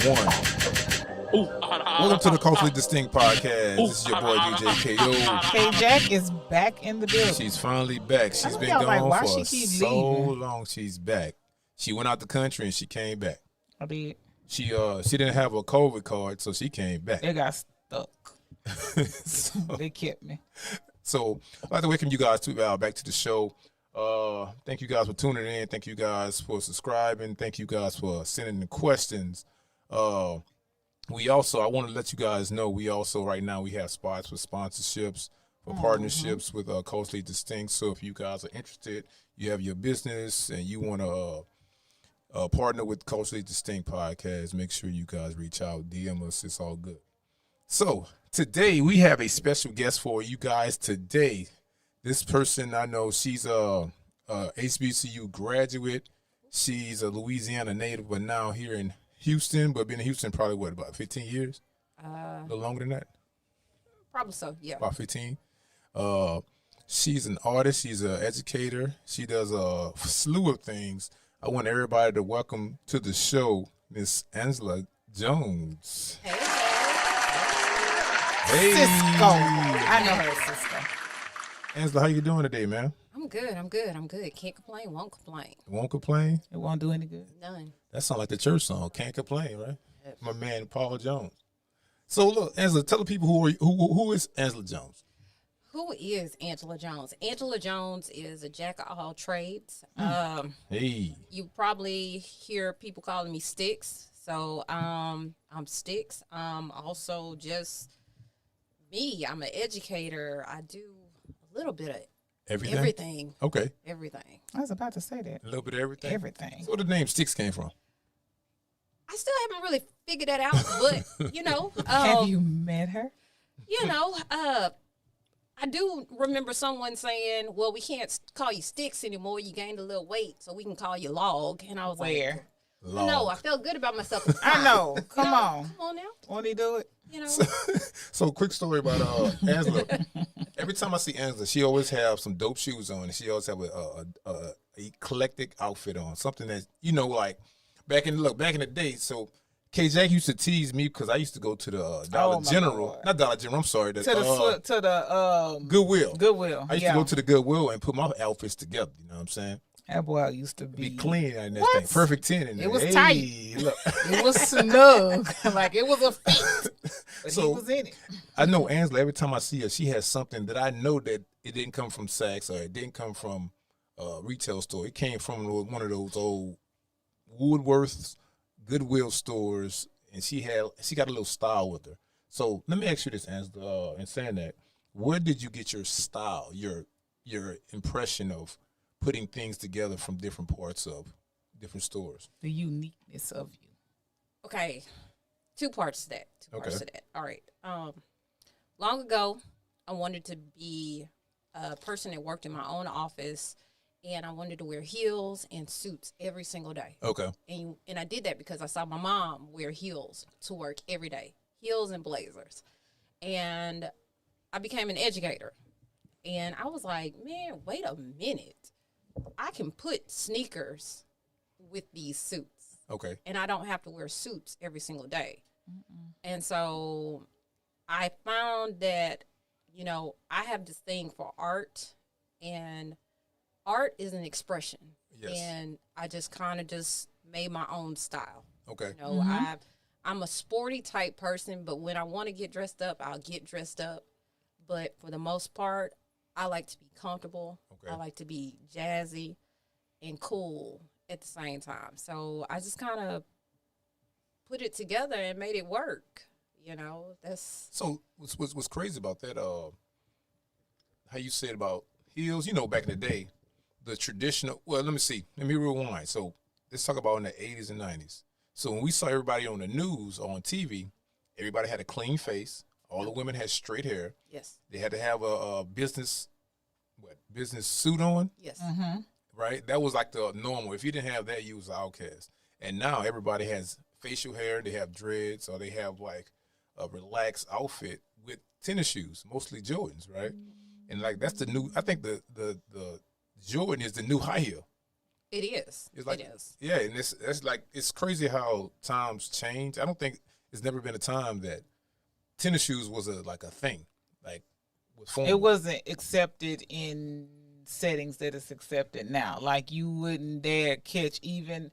one. Welcome to the Culturally Distinct Podcast. This is your boy DJ KO. K-Jack is back in the building. She's finally back. She's been gone for so long. She's back. She went out the country and she came back. I did. She didn't have a COVID card, so she came back. They got stuck. They kept me. So I'd like to welcome you guys back to the show. Thank you guys for tuning in. Thank you guys for subscribing. Thank you guys for sending the questions. I want to let you guys know we also right now we have spots for sponsorships, for partnerships with Culturally Distinct. So if you guys are interested, you have your business and you want to partner with Culturally Distinct Podcast, make sure you guys reach out, DM us. It's all good. So today we have a special guest for you guys. Today, this person I know, she's a HBCU graduate. She's a Louisiana native, but now here in Houston, but been in Houston probably, about 15 years? A little longer than that? Probably so, yeah. About 15. She's an artist. She's an educator. She does a slew of things. I want everybody to welcome to the show Miss Enjanjah Jones. Hey. Hey. Cisco. I know her as Cisco. Enjahlah, how you doing today, man? I'm good. Can't complain, won't complain. Won't complain? It won't do any good. None. That sounds like the church song. Can't complain, right? Yep. My man, Paul Jones. So look, Enjahlah, tell the people who is Enjahlah Jones? Who is Enjanjah Jones? Enjanjah Jones is a jack of all trades. Hey. You probably hear people calling me Sticks. So I'm Sticks. Also just me. I'm an educator. I do a little bit of everything. Okay. Everything. I was about to say that. A little bit of everything? Everything. So where the name Sticks came from? I still haven't really figured that out, but, Have you met her? I do remember someone saying, well, we can't call you Sticks anymore. You gained a little weight, so we can call you Log. And I was like, Log. No, I felt good about myself. I know. Come on. Come on now. Won't he do it? So quick story about Enjahlah. Every time I see Enjahlah, she always have some dope shoes on, and she always have a eclectic outfit on. Something that, like back in the day. So K-Jack used to tease me because I used to go to the Dollar General. Lord. Not Dollar General, I'm sorry. To the Goodwill. Goodwill. I used to go to the Goodwill and put my outfits together. You know what I'm saying? That boy used to be clean and that thing. Perfect 10 in there. It was tight. Look. It was snug. Like it was a fit. But he was in it. I know Enjahlah, every time I see her, she has something that I know that it didn't come from Saks or it didn't come from a retail store. It came from one of those old Woodworth's Goodwill stores, and she got a little style with her. So let me ask you this, Enjahlah, in saying that, where did you get your style, your impression of putting things together from different parts of different stores? The uniqueness of you. Okay. Two parts to that. All right. Long ago, I wanted to be a person that worked in my own office, and I wanted to wear heels and suits every single day. Okay. And I did that because I saw my mom wear heels to work every day, heels and blazers. And I became an educator. And I was like, man, wait a minute. I can put sneakers with these suits. Okay. And I don't have to wear suits every single day. And so I found that, I have this thing for art, and art is an expression. Yes. And I just kind of just made my own style. Okay. I'm a sporty type person, but when I want to get dressed up, I'll get dressed up. But for the most part, I like to be comfortable. Okay. I like to be jazzy and cool at the same time. So I just kind of put it together and made it work. That's. So what's crazy about that? How you said about heels? Back in the day, the traditional. Well, let me rewind. So let's talk about in the 80s and 90s. So when we saw everybody on the news or on TV, everybody had a clean face. All the women had straight hair. Yes. They had to have a business suit on. Yes. Mm-hmm. Right? That was like the normal. If you didn't have that, you was an outcast. And now everybody has facial hair. They have dreads, or they have like a relaxed outfit with tennis shoes, mostly Jordans, right? And like that's the new. I think the Jordan is the new high heel. It is. It's like, it is. Yeah, and it's like it's crazy how times change. I don't think it's never been a time that tennis shoes was a thing, like was formal. It wasn't accepted in settings that it's accepted now. Like you wouldn't dare catch even,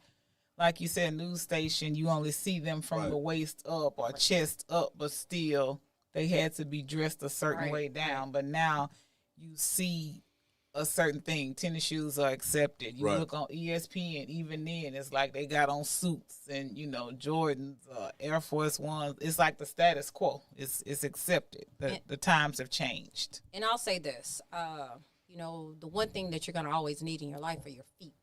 like you said, news station. You only see them from the waist up or chest up, but still they had to be dressed a certain way down. But now you see a certain thing. Tennis shoes are accepted. You look on ESPN, even then it's like they got on suits and Jordans, Air Force Ones. It's like the status quo. It's accepted. The times have changed. And I'll say this, the one thing that you're gonna always need in your life are your feet.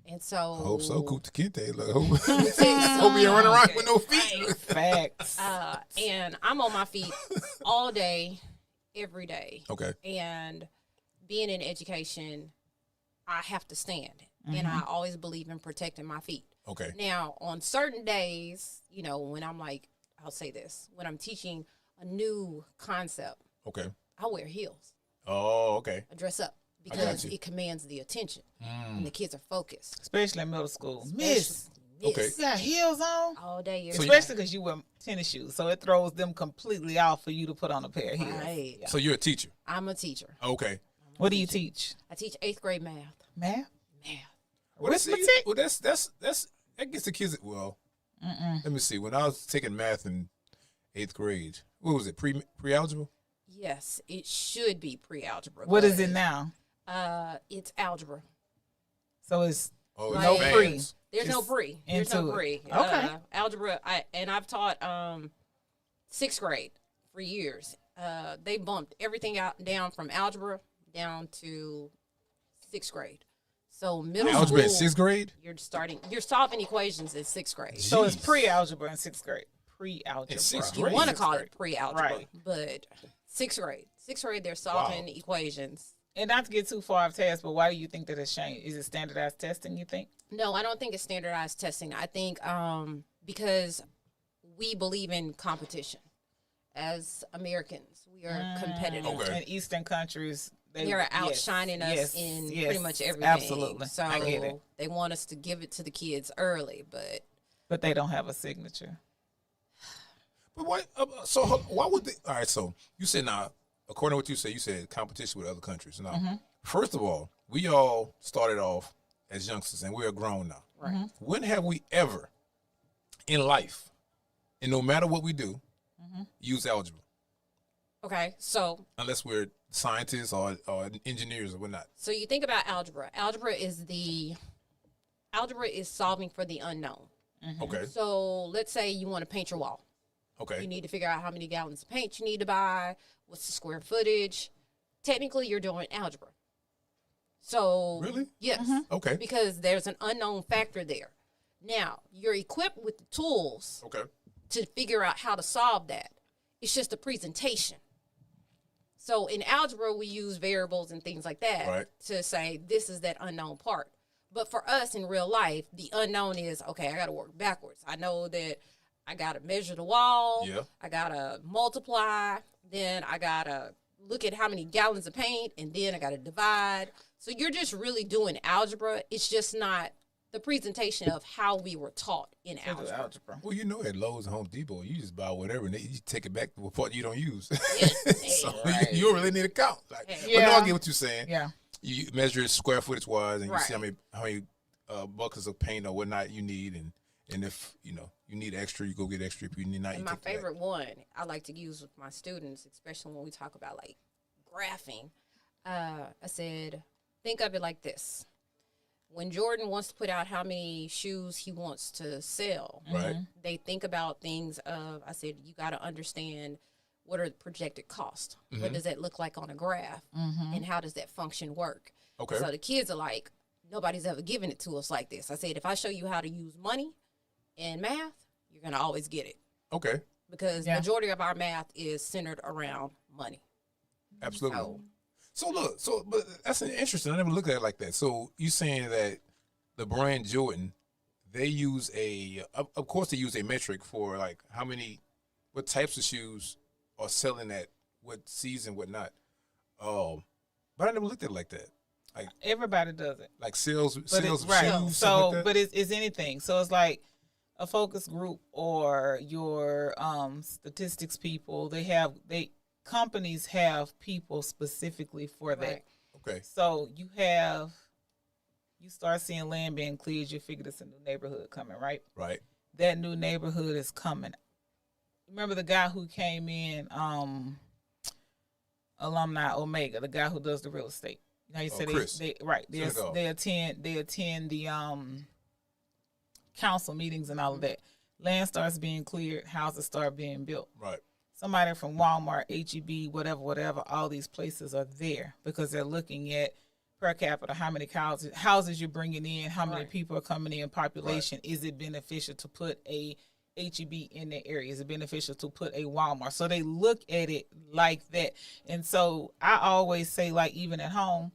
And so I hope so. Kuta Kinte. Hope you running around with no feet. Facts. And I'm on my feet all day, every day. Okay. And being in education, I have to stand. And I always believe in protecting my feet. Okay. Now, on certain days, when I'm like, I'll say this, when I'm teaching a new concept, okay, I wear heels. Oh, okay. I dress up because it commands the attention and the kids are focused. Especially in middle school. Miss, okay, you got heels on? All day. Especially because you wear tennis shoes. So it throws them completely off for you to put on a pair of heels. Right. So you're a teacher? I'm a teacher. Okay. What do you teach? I teach 8th grade math. Math? Arithmetic? Well, that's that gets the kids. Well, let me see. When I was taking math in 8th grade, what was it? Pre-algebra? Yes, it should be pre-algebra. What is it now? It's algebra. So it's no pre. There's no pre. There's no pre. Okay. Algebra. I've taught 6th grade for years. They bumped everything down from algebra down to 6th grade. So middle algebra school, in 6th grade. You're solving equations in 6th grade. Jeez. So it's pre-algebra in 6th grade. Pre-algebra. In 6th You grade. want to call it pre-algebra, right? But 6th grade. 6th grade, they're solving equations. And not to get too far off task, but why do you think that it's changed? Is it standardized testing, you think? No, I don't think it's standardized testing. I think because we believe in competition. As Americans, we are competitive. Okay. In Eastern countries, they're outshining us in pretty much everything. Absolutely. So I get it. They want us to give it to the kids early, but they don't have a signature. But why? So why would they? All right. So you said now, according to what you said competition with other countries. Now, first of all, we all started off as youngsters, and we are grown now. right? When have we ever, in life, and no matter what we do, use algebra? Okay, so Unless we're scientists or engineers or whatnot. so you think about algebra. Algebra is solving for the unknown. Okay. So let's say you want to paint your wall. Okay. You need to figure out how many gallons of paint you need to buy, what's the square footage. Technically, you're doing algebra. So Really? yes, Okay. because there's an unknown factor there. Now, you're equipped with the tools Okay. to figure out how to solve that. It's just a presentation. So in algebra, we use variables and things like that Right. to say this is that unknown part. But for us in real life, the unknown is, okay, I got to work backwards. I know that I got to measure the wall. Yeah. I got to multiply. Then I got to look at how many gallons of paint, and then I got to divide. So you're just really doing algebra. It's just not the presentation of how we were taught in algebra. Well, at Lowe's and Home Depot, you just buy whatever and you take it back to a part you don't use. So you don't really need a count. Like, But no, I get what you're saying. Yeah. You measure it square footage wise, and you see how many buckets of paint or whatnot you need, and if you need extra, you go get extra. If you need not, And you my take it back. favorite one I like to use with my students, especially when we talk about like graphing. I said, think of it like this. When Jordan wants to put out how many shoes he wants to sell, Right. they think about things of, I said, you got to understand what are the projected costs? What does that look like on a graph? And how does that function work? Okay. So the kids are like, nobody's ever given it to us like this. I said, if I show you how to use money and math, you're going to always get it. Okay. Because majority of our math is centered around money. Absolutely. But that's interesting. I never looked at it like that. So you saying that the brand Jordan, they use of course they use a metric for like what types of shoes are selling at what season, whatnot. But I never looked at it like that. Like everybody does it. like sales But of it's right. shoes. So, like but it's anything. So it's like a focus group or your statistics people. Companies have people specifically for that. Right. okay, So you start seeing land being cleared. You figure it's a new neighborhood coming, right? right. That new neighborhood is coming. Remember the guy who came in, alumni Omega, the guy who does the real estate. You know, he said Chris. they attend the council meetings and all of that. Land starts being cleared, houses start being built. Right. Somebody from Walmart, HEB, whatever, all these places are there because they're looking at per capita, how many houses you're bringing in, how many people are coming in, population. Right. Is it beneficial to put a HEB in the area? Is it beneficial to put a Walmart? So they look at it like that. And so I always say, like, even at home,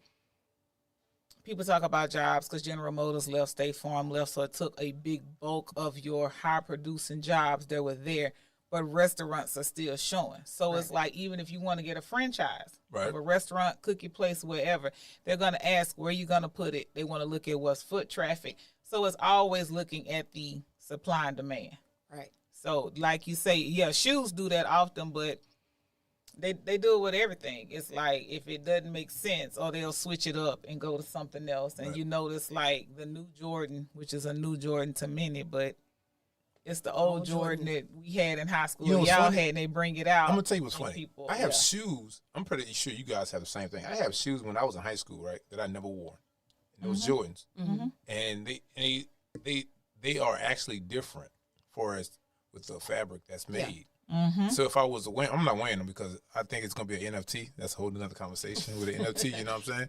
people talk about jobs because General Motors left, State Farm left, so it took a big bulk of your high-producing jobs that were there, but restaurants are still showing. So it's like even if you want to get a franchise of a restaurant, cookie place, wherever, they're going to ask where you're going to put it. They want to look at what's foot traffic. So it's always looking at the supply and demand. Right. So like you say, yeah, shoes do that often, but they do it with everything. It's like if it doesn't make sense, or they'll switch it up and go to something else. And you notice like the new Jordan, which is a new Jordan to many, but it's the old Jordan that we had in high school. You know what's y'all funny? had, and they bring it out. I'm gonna tell you what's funny. People, I have shoes. I'm pretty sure you guys have the same thing. I have shoes when I was in high school, right, that I never wore. And those Jordans, and they are actually different for us with the fabric that's made. So if I was to wear, I'm not wearing them because I think it's gonna be an NFT. That's a whole nother conversation with an NFT. You know what I'm saying?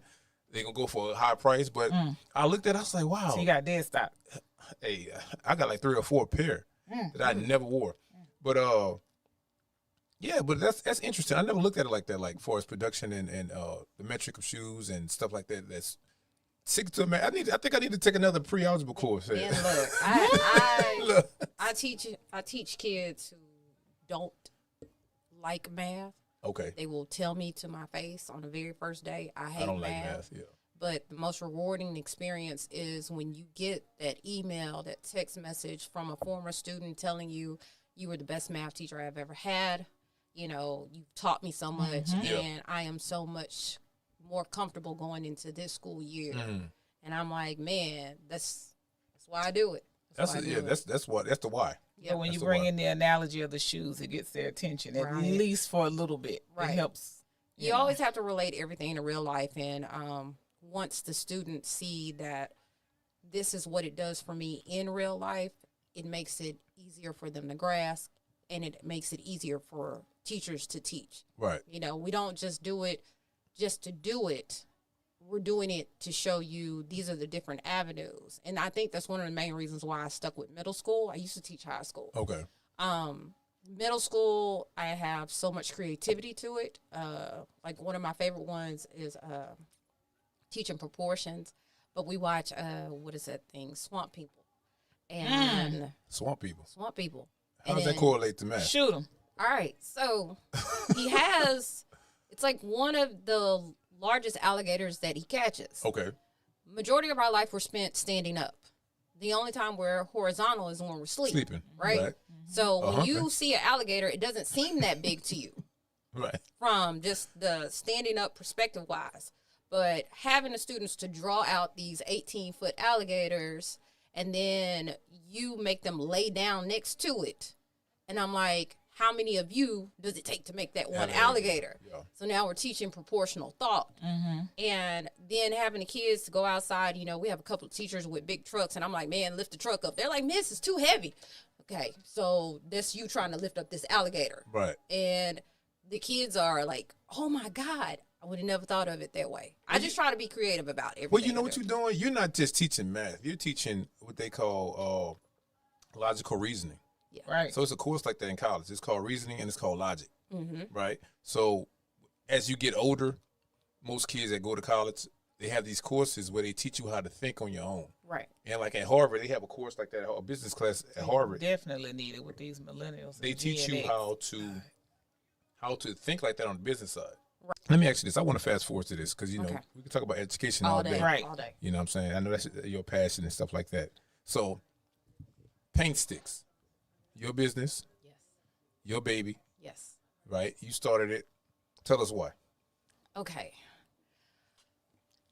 They're gonna go for a high price, but I looked at it, I was like, wow. So you got dead stock. Hey, I got like 3 or 4 pair that I never wore. But yeah, but that's interesting. I never looked at it like that, like for its production and the metric of shoes and stuff like that. That's sick to man. I think I need to take another pre-algebra course. And look, I teach kids who don't like math. Okay. They will tell me to my face on the very first day, I hate don't math. like math. Yeah. But the most rewarding experience is when you get that email, that text message from a former student telling you you were the best math teacher I've ever had. You know, you taught me so much, and I am so much more comfortable going into this school year. And I'm like, man, that's why I do it. That's the why. Yeah, when you bring in the analogy of the shoes, it gets their attention at least for a little bit. It helps. You always have to relate everything to real life, and once the students see that this is what it does for me in real life, it makes it easier for them to grasp, and it makes it easier for teachers to teach. Right. You know, we don't just do it just to do it. We're doing it to show you these are the different avenues. And I think that's one of the main reasons why I stuck with middle school. I used to teach high school. Okay. Middle school, I have so much creativity to it. Like one of my favorite ones is teaching proportions, but we watch what is that thing, Swamp People, and Swamp People. How does that correlate to math? Shoot them. All right, so he has, it's like one of the largest alligators that he catches. Okay. Majority of our life we're spent standing up. The only time we're horizontal is when we're sleeping. Right? So when you see an alligator, it doesn't seem that big to you. Right. From just the standing up perspective wise. But having the students to draw out these 18-foot alligators and then you make them lay down next to it. And I'm like, how many of you does it take to make that one alligator? Yeah. So now we're teaching proportional thought. And then having the kids to go outside, you know, we have a couple of teachers with big trucks, and I'm like, man, lift the truck up. They're like, miss, it's too heavy. Okay, so that's you trying to lift up this alligator. Right. And the kids are like, oh, my God, I would have never thought of it that way. I just try to be creative about everything. Well, you know what you're doing? You're not just teaching math. You're teaching what they call logical reasoning. Yeah. Right. So it's a course like that in college. It's called reasoning and it's called logic. Right. So as you get older, most kids that go to college, they have these courses where they teach you how to think on your own. Right. And like at Harvard, they have a course like that, a business class at Harvard. Definitely needed with these millennials. They teach you how to think like that on the business side. Let me ask you this. I want to fast forward to this because, Okay. we can talk about education All all day, day. Right. all day. You know what I'm saying? I know that's your passion and stuff like that. So, PaintSTIX, your business, Yes. your baby, Yes. right? You started it. Tell us why. Okay.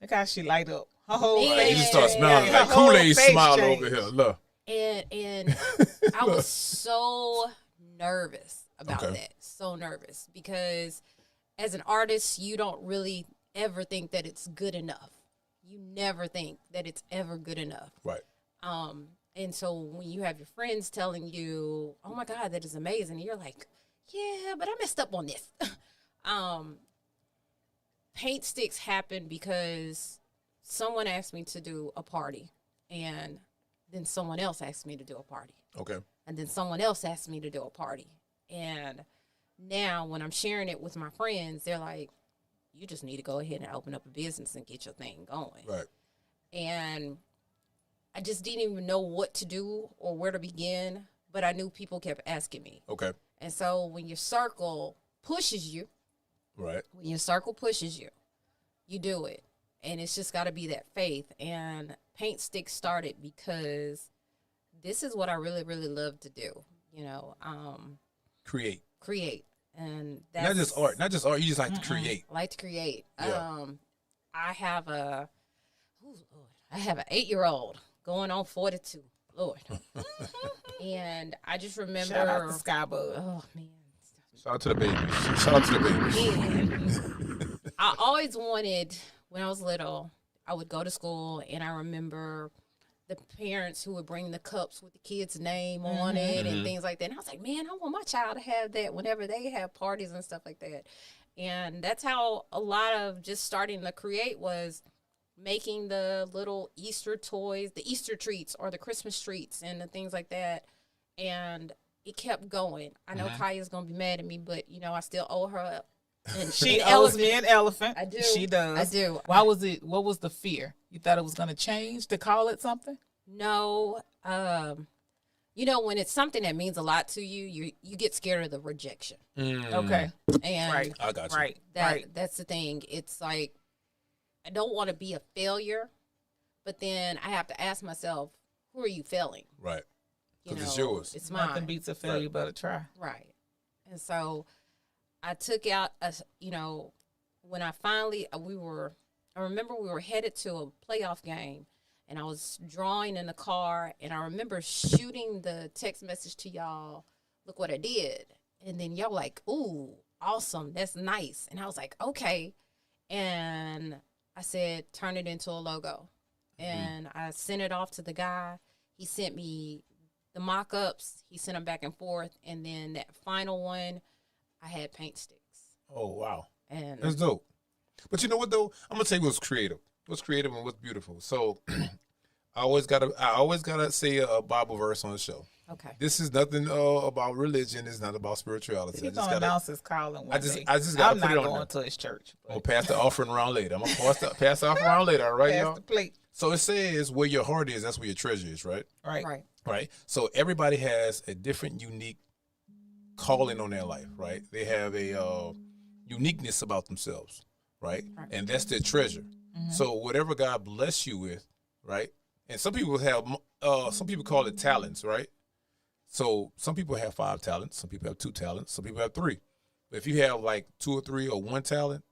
Look how she light up. Her whole Man. face. You just start smiling Her like whole Kool-Aid face smile changed. over here. Look. And I was so nervous about Okay. that. So nervous because as an artist, you don't really ever think that it's good enough. You never think that it's ever good enough. Right. And so when you have your friends telling you, "Oh my God, that is amazing," you're like, "Yeah, but I messed up on this." PaintSTIX happened because someone asked me to do a party, and then someone else asked me to do a party, Okay. and then someone else asked me to do a party. And now when I'm sharing it with my friends, they're like, "You just need to go ahead and open up a business and get your thing going." Right. And I just didn't even know what to do or where to begin, but I knew people kept asking me. Okay. And so when your circle pushes you, Right. you do it. And it's just got to be that faith. And PaintSTIX started because this is what I really, really love to do. Create. Create. And that's Not just art. Not just art. You just like to create. I like to create. Yeah. I have a 8-year-old going on 42. Lord. And I just remember. Shout out to Skybug. Oh man. Shout out to the baby. Shout out to the baby. And I always wanted, when I was little, I would go to school and I remember the parents who would bring the cups with the kid's name on it and things like that. And I was like, man, I want my child to have that whenever they have parties and stuff like that. And that's how a lot of just starting to create was making the little Easter toys, the Easter treats or the Christmas treats and the things like that. And it kept going. I know Kaya's going to be mad at me, but, I still owe her. And She owes me an elephant. I do. She does. I do. Why was it? What was the fear? You thought it was going to change to call it something? No. When it's something that means a lot to you, you get scared of the rejection. Okay. And Right. I got you. Right. that's the thing. It's like, I don't want to be a failure, but then I have to ask myself, who are you failing? Right. Because it's yours. It's mine. Nothing beats a failure but a try. Right. And so I took out, when I finally, I remember we were headed to a playoff game and I was drawing in the car and I remember shooting the text message to y'all, look what I did. And then y'all like, ooh, awesome. That's nice. And I was like, okay. And I said, turn it into a logo. And I sent it off to the guy. He sent me the mock-ups. He sent them back and forth. And then that final one, I had PaintSTIX. Oh, wow. And That's dope. But you know what, though? I'm going to tell you what's creative. What's creative and what's beautiful. So I always gotta say a Bible verse on the show. okay. This is nothing about religion. It's not about spirituality. He's going to announce his calling one I just day. gotta I'm put not it on going there. to his church. I'm going to pass the offering around later. I'm going to pass the offering around later, all right, Pass y'all? the plate. So it says where your heart is, that's where your treasure is, right? Right. Right. Right. So everybody has a different, unique calling on their life, right? They have a uniqueness about themselves, right? And that's their treasure. So whatever God bless you with, right? And some people call it talents, right? So some people have 5 talents, some people have 2 talents, some people have 3. But if you have like 2 or 3 or 1 talent,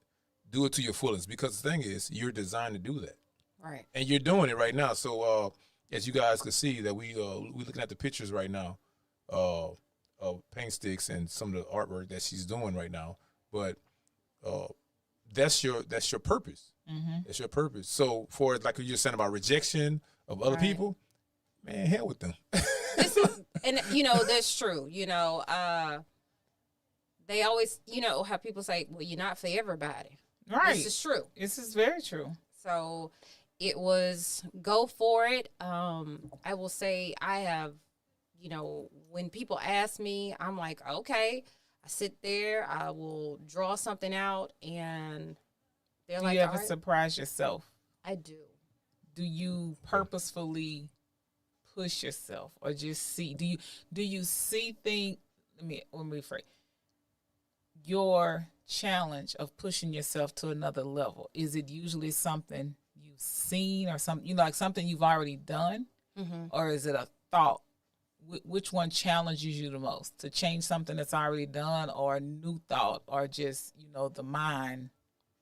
do it to your fullest, because the thing is, you're designed to do that. Right. And you're doing it right now. So as you guys can see that we're looking at the pictures right now of PaintSTIX and some of the artwork that she's doing right now. But that's your purpose. That's your purpose. So for like you're saying about rejection of other people, man, hell with them. And that's true. They always, how people say, well, you're not for everybody. Right. This is true. This is very true. So it was go for it. I will say I have, when people ask me, I'm like, okay. I sit there, I will draw something out, and they're Do like, you ever all right. surprise yourself? I do. Do you purposefully push yourself or just see? Do you see things? Let me rephrase. Your challenge of pushing yourself to another level? Is it usually something you've seen or something, like something you've already done? Or is it a thought? Which one challenges you the most? To change something that's already done, or a new thought, or just, the mind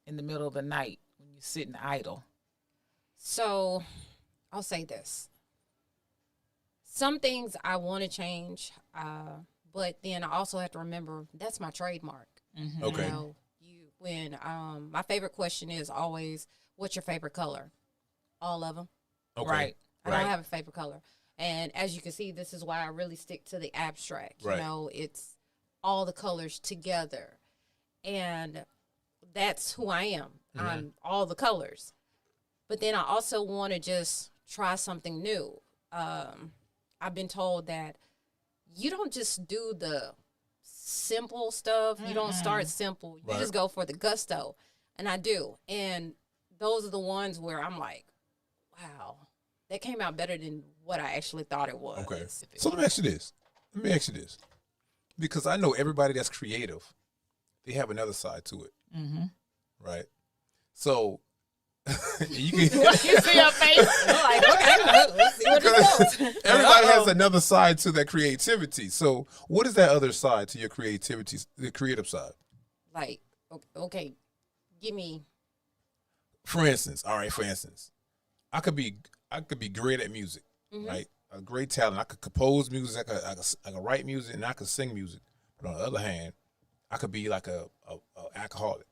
in the middle of the night when you're sitting idle? So I'll say this. Some things I want to change, but then I also have to remember that's my trademark. Okay. When my favorite question is always, what's your favorite color? All of them. Okay. Right. I don't have a favorite color. And as you can see, this is why I really stick to the abstract. Right. It's all the colors together. And that's who I am. I'm all the colors. But then I also want to just try something new. I've been told that you don't just do the simple stuff. You don't start simple. You just go for the gusto. And I do. And those are the ones where I'm like, wow, that came out better than what I actually thought it was. Okay. So let me ask you this. Because I know everybody that's creative, they have another side to it. Right? So you can You see your face? I'm like, okay, let's see what it goes. everybody has another side to their creativity. So what is that other side to your creativity, the creative side? Like, okay, give me. For instance, I could be great at music, right? A great talent. I could compose music, I could write music, and I could sing music. But on the other hand, I could be like a alcoholic.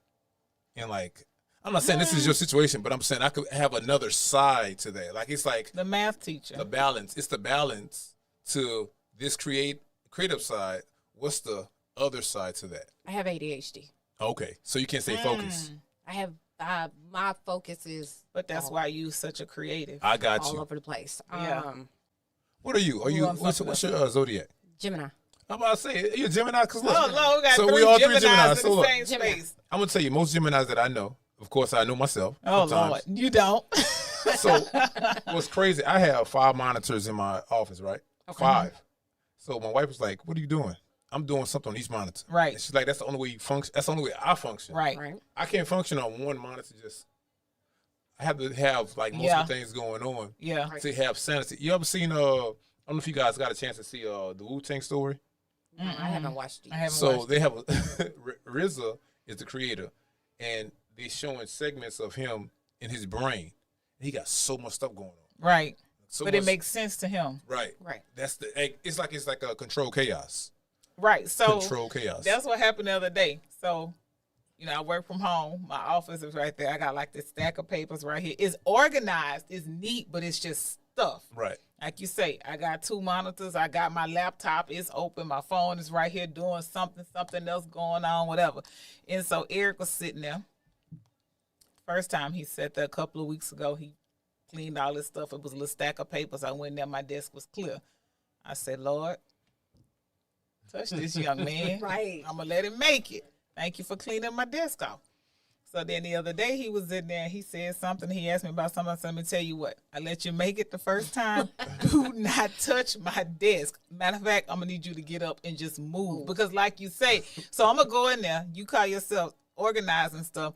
And like, I'm not saying this is your situation, but I'm saying I could have another side to that. Like, it's like The math teacher. the balance. It's the balance to this creative side. What's the other side to that? I have ADHD. Okay, so you can't say focus. I have my focus is, But that's why you're such a creative. I got all you. over the place. Yeah. What are you? Are you? on What's your zodiac? Gemini. I'm about to say you're a Gemini. Cause look, Oh, no, we got so three we all Geminis three Geminis. in So the look, same Gemini. space. I'm gonna tell you most Geminis that I know. Of course, I know myself. Oh, sometimes. Lord. You don't. So what's crazy? I have 5 monitors in my office, right? Okay. 5. So my wife was like, "What are you doing?" I'm doing something on each monitor. Right. And she's like, "That's the only way you function. That's the only way I function. Right. Right. I can't function on one monitor. I have to have like most of the things going on Yeah. to have sanity. You ever seen? I don't know if you guys got a chance to see the Wu-Tang story. No, I haven't watched it. I haven't So watched they have RZA is the creator, and they showing segments of him in his brain. He got so much stuff going on. Right. So But it makes sense to him. right. Right. That's it's like a control chaos. Right. So Control chaos. that's what happened the other day. So, I work from home. My office is right there. I got like this stack of papers right here. It's organized. It's neat, but it's just stuff. right. Like you say, I got 2 monitors. I got my laptop. It's open. My phone is right here doing something else going on, whatever. And so Eric was sitting there. First time he sat there a couple of weeks ago, he cleaned all his stuff. It was a little stack of papers. I went there. My desk was clear. I said, Lord, touch this young man. Right. I'm going to let him make it. Thank you for cleaning my desk off. So then the other day he was in there and he said something. He asked me about something. I said, let me tell you what. I let you make it the first time. Do not touch my desk. Matter of fact, I'm going to need you to get up and just move. Because like you say, so I'm going to go in there. You call yourself organizing stuff.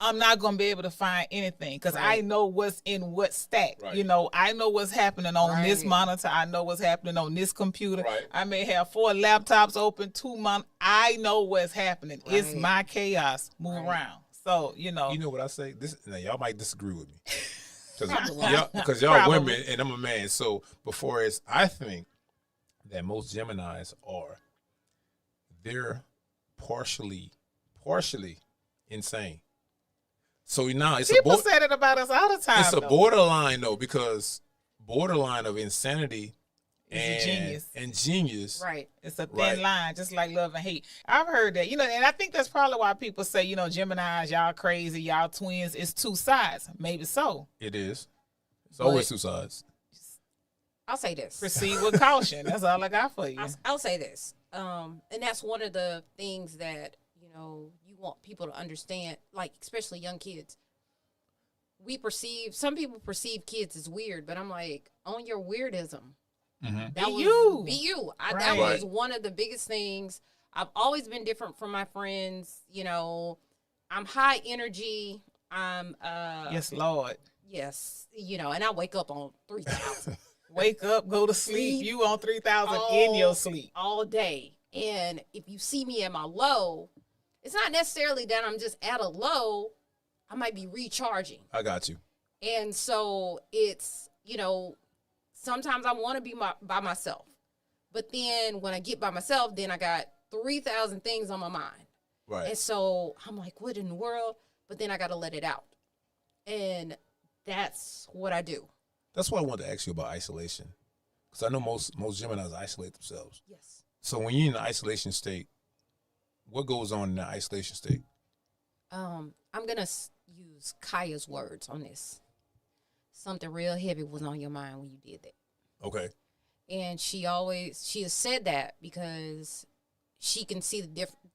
I'm not going to be able to find anything because I know what's in what stack. Right. I know what's happening on this Right. monitor. I know what's happening on this computer. Right. I may have 4 laptops open, 2 months. I know what's happening. It's Right. my chaos. Move Right. around. So, You know what I say? Now y'all might disagree with me. Probably. Because y'all Probably. women and I'm a man. So I think that most Geminis they're partially insane. So now it's people said it about us all the time. it's a though. borderline though, because borderline of insanity It's a genius. and genius. Right. It's a thin Right. line, just like love and hate. I've heard that, and I think that's probably why people say, Geminis, y'all crazy, y'all twins. It's 2 sides. Maybe so. It is. It's But- always 2 sides. I'll say this. Proceed with caution. That's all I got for you. I'll say this. And that's one of the things that, you want people to understand, like, especially young kids. Some people perceive kids as weird, but I'm like, own your weirdism. Mm-hmm. That Be was, you. Be you. That Right. was one of the biggest things I've always been different from my friends. You know, I'm high energy. I'm yes, Lord. Yes, you know, and I wake up on 3,000. Wake up, go to sleep. You on 3,000 in your sleep all day. And if you see me at my low, it's not necessarily that I'm just at a low. I might be recharging. I got you. And so it's, you know, sometimes I want to be by myself. But then when I get by myself, then I got 3,000 things on my mind. Right. And so I'm like, what in the world? But then I got to let it out. And that's what I do. That's why I wanted to ask you about isolation. Because I know most Geminis isolate themselves. Yes. So when you're in the isolation state, what goes on in the isolation state? I'm going to use Kaya's words on this. Something real heavy was on your mind when you did that. Okay. And she has said that because she can see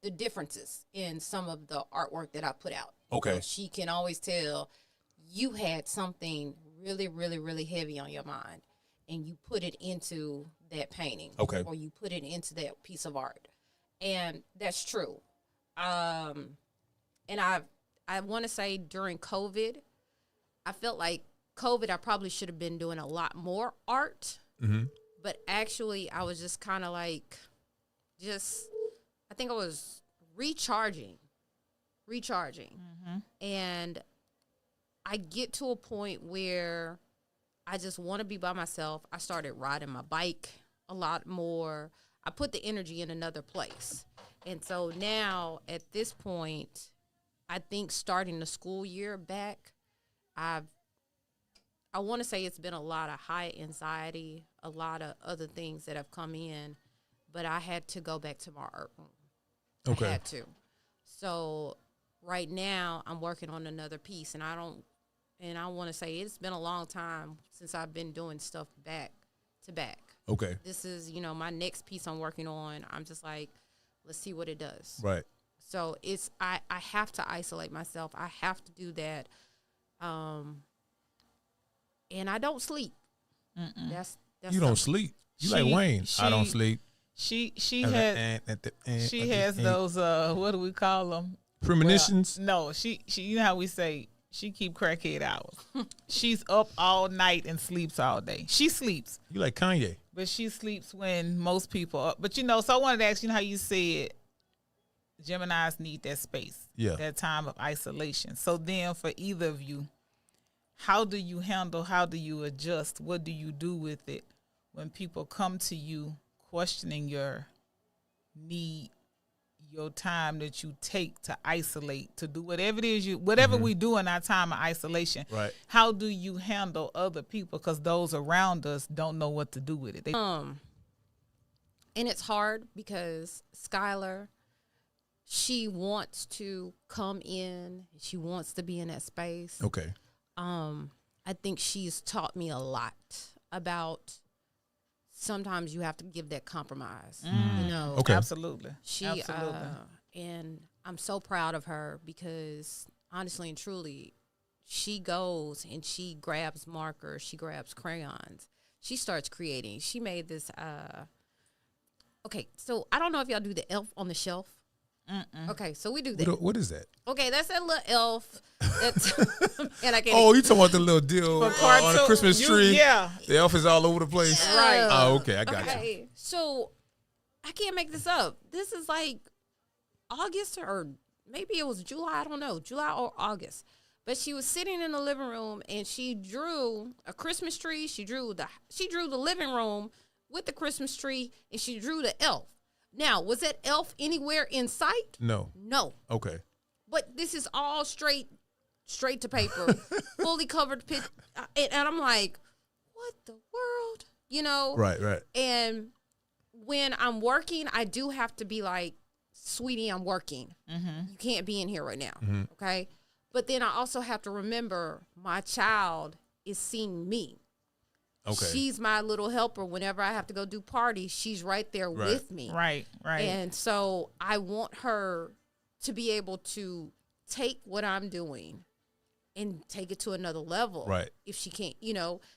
the differences in some of the artwork that I put out. Okay. So she can always tell you had something really, really, really heavy on your mind, and you put it into that painting. Okay. Or you put it into that piece of art. And that's true. And I want to say during COVID, I felt like COVID, I probably should have been doing a lot more art. Mm-hmm. But actually, I was just kind of like, I think I was recharging. Mm-hmm. And I get to a point where I just want to be by myself. I started riding my bike a lot more. I put the energy in another place. And so now at this point, I think starting the school year back, I want to say it's been a lot of high anxiety, a lot of other things that have come in, but I had to go back to my art room. Okay. I had to. So right now I'm working on another piece, and I want to say it's been a long time since I've been doing stuff back to back. Okay. This is, my next piece I'm working on. I'm just like, let's see what it does. Right. So I have to isolate myself. I have to do that. And I don't sleep. Mm-mm. That's you don't sleep. You like Wayne. I don't sleep. She has those what do we call them? Premonitions? Well, no, she you know how we say she keep crackhead hours. She's up all night and sleeps all day. She sleeps. You like Kanye. But she sleeps when most people are. But so I wanted to ask you how you said Geminis need that space. Yeah. That time of isolation. So then for either of you, how do you adjust? What do you do with it when people come to you questioning your need, your time that you take to isolate, to do whatever it is whatever we do in our time of isolation? Right. How do you handle other people? Because those around us don't know what to do with it. And it's hard because Skylar, she wants to come in. She wants to be in that space. Okay. I think she's taught me a lot about sometimes you have to give that compromise. Okay. Absolutely. Absolutely. And I'm so proud of her because honestly and truly, she goes and she grabs markers, she grabs crayons, she starts creating. She made this. Okay, so I don't know if y'all do the elf on the shelf. Mm-mm. Okay, so we do that. What is that? Okay, that's that little elf. And I can't. Oh, you talking about the little deal on a Christmas tree? Yeah. The elf is all over the place. Yeah. Right. Oh, okay, I got you. So I can't make this up. This is like August or maybe it was July. I don't know, July or August. But she was sitting in the living room and she drew a Christmas tree. She drew the living room with the Christmas tree and she drew the elf. Now, was that elf anywhere in sight? No. Okay. But this is all straight to paper, fully covered. And I'm like, what the world? Right. And when I'm working, I do have to be like, sweetie, I'm working. Mm-hmm. You can't be in here right now. Mm-hmm. Okay. But then I also have to remember my child is seeing me. Okay. She's my little helper. Whenever I have to go do parties, she's right there with me. Right. And so I want her to be able to take what I'm doing and take it to another level. Right. If she can't,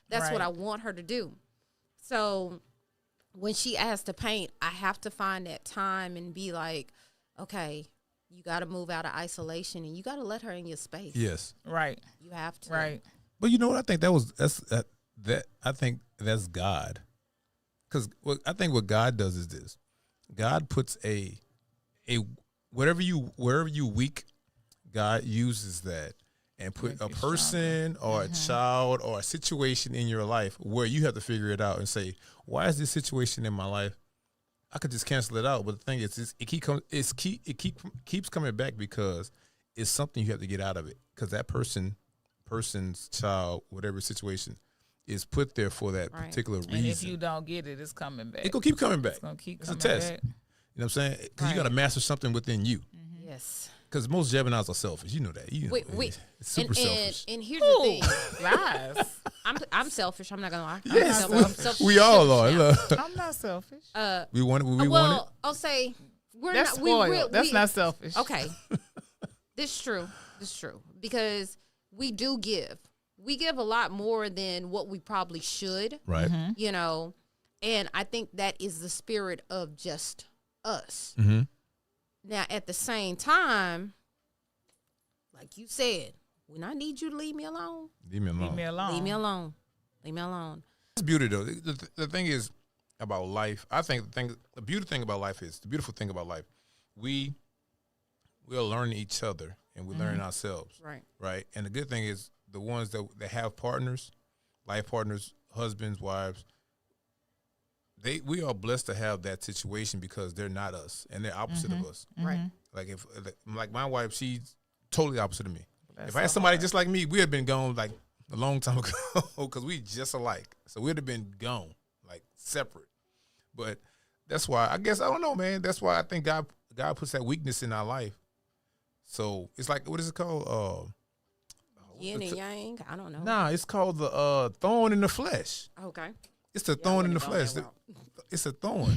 that's what I want her to do. So when she asks to paint, I have to find that time and be like, okay, you got to move out of isolation and you got to let her in your space. Yes. Right. You have to. Right. But you know what? I think I think that's God. Because I think what God does is this: God puts a wherever you weak, God uses that and put a person or a child or a situation in your life where you have to figure it out and say, why is this situation in my life? I could just cancel it out, but the thing is, it keeps coming back because it's something you have to get out of it. Because that person's child, whatever situation, is put there for that particular reason. And if you don't get it, it's coming back. It's gonna keep coming back. It's gonna keep it's coming a test. back. You know what I'm saying? Because you got to master something within you. Yes. Because most Geminis are selfish. You know that. You know it's super selfish. And here's the thing. Lies. I'm selfish. I'm not gonna lie. Yes, I'm selfish. we all are. now. Look. I'm not selfish. We want it. We want it. I'll say we're That's not. spoiled. That's not selfish. Okay. This is true. Because we do give. We give a lot more than what we probably should. Right. You know, and I think that is the spirit of just us. Mm-hmm. Now, at the same time, like you said, when I need you to leave me alone, Leave me alone. Leave me alone. leave me alone. Leave me alone. It's beauty though. The thing is about life. I think the beautiful thing about life, we are learning each other and we're learning ourselves. Right. Right. And the good thing is the ones that have partners, life partners, husbands, wives, we are blessed to have that situation because they're not us and they're opposite of us. Right. Like my wife, she's totally opposite of me. That's if I had so somebody hard. just like me, we had been gone like a long time ago because we just alike. So we'd have been gone, like separate. But that's why I don't know, man. That's why I think God puts that weakness in our life. So it's like, what is it called? Yin and yang. I don't know. Nah, it's called the thorn in the flesh. Okay. It's the thorn in the flesh. It's a thorn.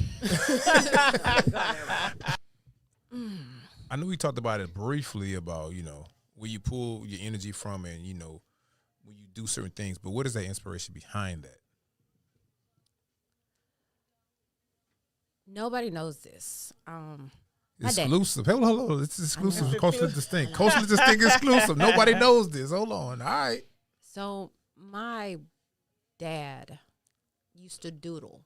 I know we talked about it briefly about, where you pull your energy from and, when you do certain things. But what is that inspiration behind that? Nobody knows this. My dad. Exclusive. Hello. It's exclusive. Culturally distinct. Culturally distinct exclusive. Nobody knows this. Hold on. All right. So my dad used to doodle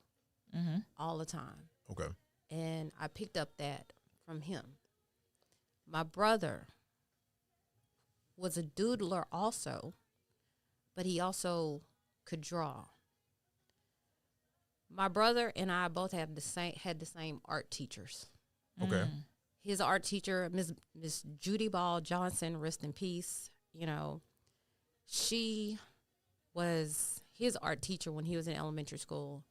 all the time. Okay. And I picked up that from him. My brother was a doodler also, but he also could draw. My brother and I both had the same art teachers. Okay. His art teacher, Miss Judy Ball Johnson, rest in peace. She was his art teacher when he was in elementary school,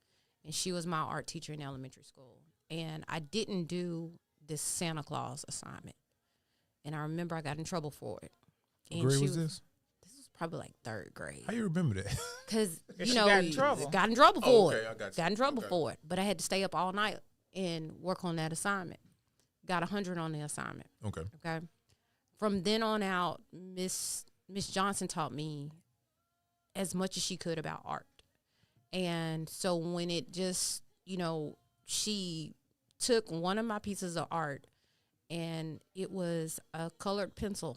and she was my art teacher in elementary school. And I didn't do this Santa Claus assignment, and I remember I got in trouble for it. What grade was this? This was probably like third grade. How you remember that? Because got in trouble. Got in trouble for it. I got you. Got in trouble for it. But I had to stay up all night and work on that assignment. Got 100 on the assignment. Okay. Okay. From then on out, Miss Johnson taught me as much as she could about art. And so when it just, she took one of my pieces of art, and it was a colored pencil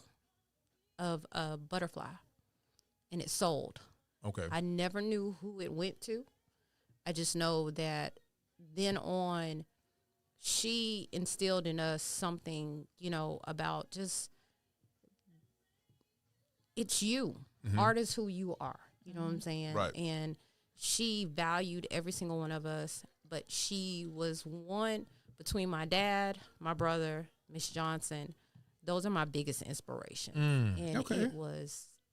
of a butterfly, and it sold. Okay. I never knew who it went to. I just know that then on, she instilled in us something, about just, it's you. Art is who you are. You know what I'm saying? Right. And she valued every single one of us, but she was one between my dad, my brother, Miss Johnson. Those are my biggest inspiration. And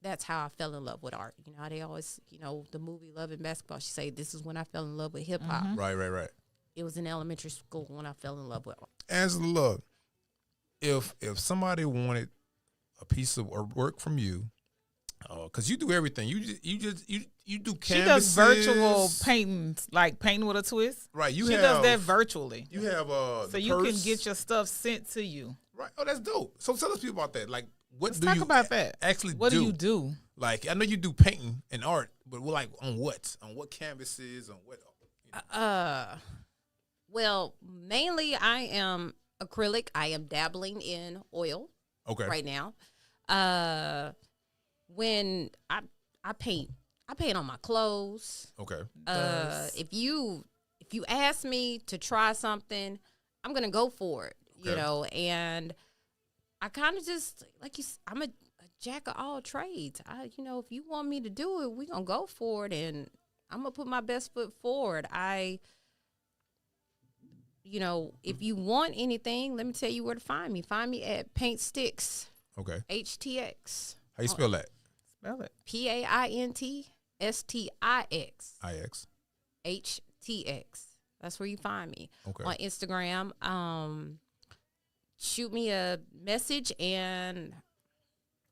that's how I fell in love with art. How they always, the movie Love and Basketball, she say, this is when I fell in love with hip hop. Right. It was in elementary school when I fell in love with art. Angela, look, if somebody wanted a piece of work from you, because you do everything, you do canvases. She does virtual painting, like painting with a twist. Right. She does that virtually. You have so you can get your stuff sent to you. Right. Oh, that's dope. So tell us people about that. Like, Let's talk about that. Actually, what do you do? Like, I know you do painting and art, but on what? On what canvases? On what? Well, mainly I am acrylic. I am dabbling in oil right now. When I paint on my clothes. Okay. If you ask me to try something, I'm gonna go for it. You know, and I kind of just I'm a jack of all trades. If you want me to do it, we gonna go for it, and I'm gonna put my best foot forward. If you want anything, let me tell you where to find me. Find me at PaintSTIX. Okay. HTX. How you spell that? Spell it. PaintSTIX. IX. HTX. That's where you find me. Okay. On Instagram. Shoot me a message, and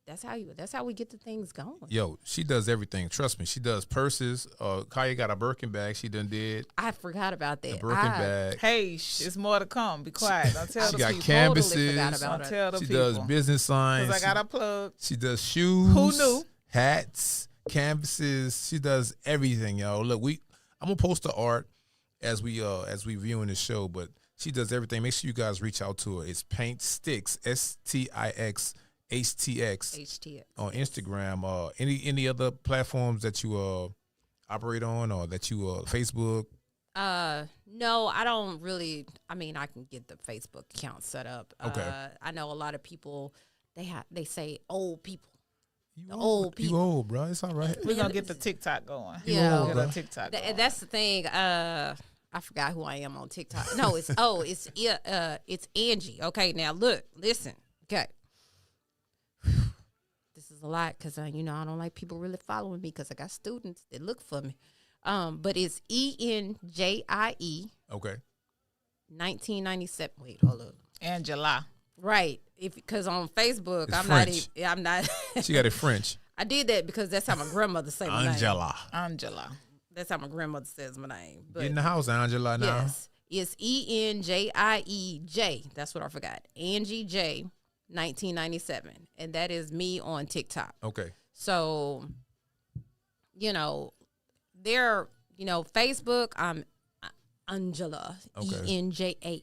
that's how we get the things going. Yo, she does everything. Trust me. She does purses. Kaya got a Birkin bag. She done did. I forgot about that. The Birkin bag. Hey, it's more to come. Be quiet. Don't tell the She got people. canvases. Totally forgot about Don't tell the She people. does business signs. Because I got a plug. She does shoes. Who knew? Hats, canvases. She does everything, yo. Look, I'm gonna post the art as we viewing the show, but she does everything. Make sure you guys reach out to her. It's PaintSTIX, STIX HTX on Instagram. Any other platforms that you operate on, or that you Facebook? No, I don't really. I mean, I can get the Facebook account set up. Okay. I know a lot of people. They say old people. You old people. You old, bro. It's all right. We're going to get the TikTok going. Yeah. old, bro. TikTok going. That's the thing. I forgot who I am on TikTok. No, it's Angie. Okay, now listen. Okay. This is a lot because I don't like people really following me because I got students that look for me. But it's Enjahlie. Okay. 1997. Wait, hold up. Enjahlah. Right. Because on Facebook, It's I'm French. not. She got it French. I did that because that's how my grandmother said my name. Enjahlah. That's how my grandmother says my name. But Get in the house, Enjahlah, now. yes, it's ENJIEJ. That's what I forgot. Angie J, 1997, and that is me on TikTok. Okay. So, Facebook. I'm Enjahlah. Okay.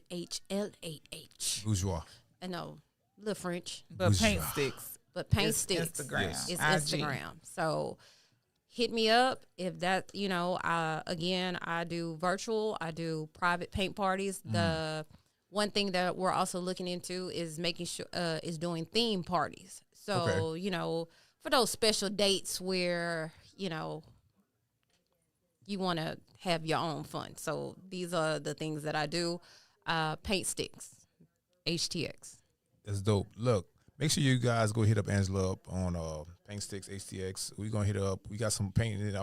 ENJAHLAH. Bourgeois. I know, a little French, But PaintSTIX. but PaintSTIX. Instagram. Yes. It's IG. Instagram. So hit me up if that, again, I do virtual, I do private paint parties. The one thing that we're also looking into is making sure, is doing theme parties. So, for those special dates where, you want to have your own fun. So these are the things that I do. PaintSTIX, HTX. That's dope. Look, make sure you guys go hit up Enjahlah up on PaintSTIX HTX. We're gonna hit her up. We got some painting in the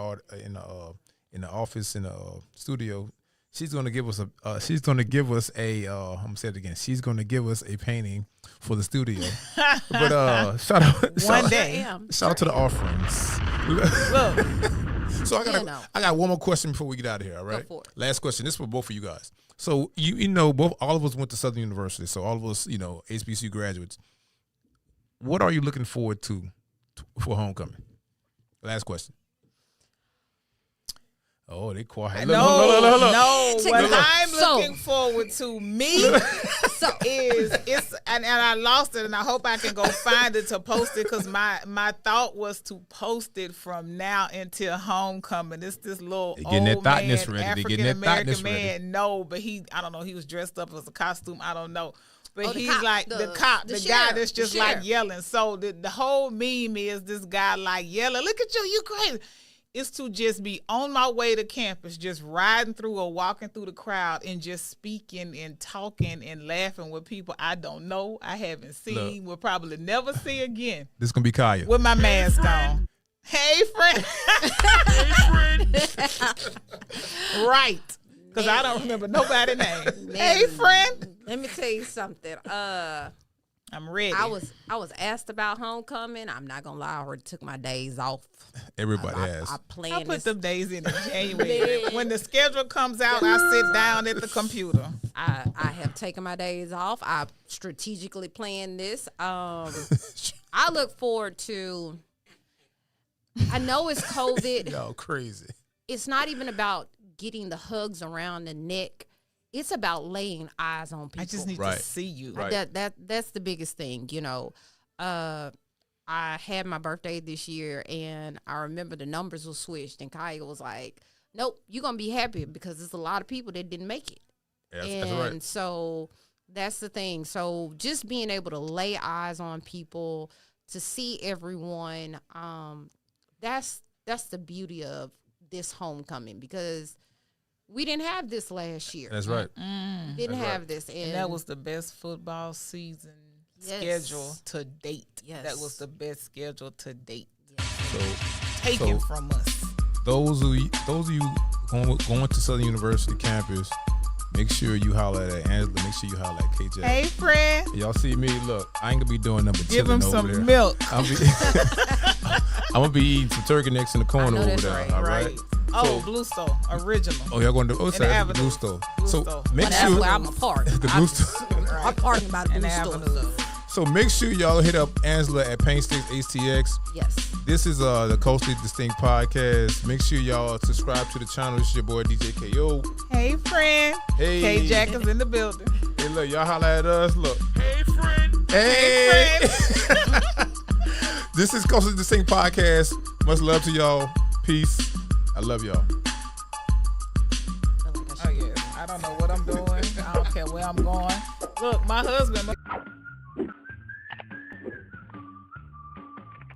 office, in the studio. She's gonna give us a. I'm gonna say it again. She's gonna give us a painting for the studio. But shout out to the offerings. Look. So I got one more question before we get out of here. All right. Go for it. Last question. This is for both of you guys. So all of us went to Southern University. So all of us, HBCU graduates. What are you looking forward to for homecoming? Last question. Oh, they quiet. No. What Look. I'm looking forward to is and I lost it, and I hope I can go find it to post it, because my thought was to post it from now until homecoming. It's this little getting old that man, thoughtness ready. They getting African that American thoughtness man. ready. No, but I don't know. He was dressed up as a costume. I don't know. But the he's cop, like the cop, the guy sheriff, that's just the like sheriff. yelling. So the whole meme is this guy like yelling, "Look at you crazy." It's to just be on my way to campus, just riding through or walking through the crowd and just speaking and talking and laughing with people I don't know, I haven't seen, will probably never see again. This is gonna be Kaya. With my mask on. Hey, friend. Right. Because I don't remember nobody's name. Hey, friend. Let me tell you something. I'm ready. I was asked about homecoming. I'm not gonna lie, I already took my days off. Everybody has. I I planned put this. them days in January. When the schedule comes out, I sit down at the computer. I have taken my days off. I strategically planned this. I look forward to. I know it's COVID. Y'all crazy. It's not even about getting the hugs around the neck. It's about laying eyes on people. I just need to see you. Right. That's the biggest thing, you know. I had my birthday this year, and I remember the numbers were switched, and Kaya was like, nope, you're going to be happy because there's a lot of people that didn't make it. Yeah, that's right. And so that's the thing. So just being able to lay eyes on people, to see everyone, that's the beauty of this homecoming, because we didn't have this last year. That's right. Didn't have this. And that was the best football season schedule to date. Yes. That was the best schedule to date. So Taken from us. Those of you going to Southern University campus, make sure you holler at Angela. Make sure you holler at KJ. Hey, friend. Y'all see me? Look, I ain't gonna be doing nothing but Give him chilling over some there. milk. I'm gonna be eating some turkey necks in the corner over there. right, All right. Oh, Blue Store, original. Oh, y'all going to the side of the Blue Store. So make That's sure where I'm a part. the Blue Store. I'm parking by the And Blue Avenue. Store. So make sure y'all hit up Angela at PaintSTIX HTX. Yes. This is the Coastal Distinct podcast. Make sure y'all subscribe to the channel. This is your boy DJ KO. Hey, friend. Hey. K-Jack is in the building. Hey, look, y'all holla at us. Look. Hey, friend. Hey. Hey, friend. This is Coastal Distinct podcast. Much love to y'all. Peace. I love y'all. Oh, yeah. I don't know what I'm doing. I don't care where I'm going. Look, my husband.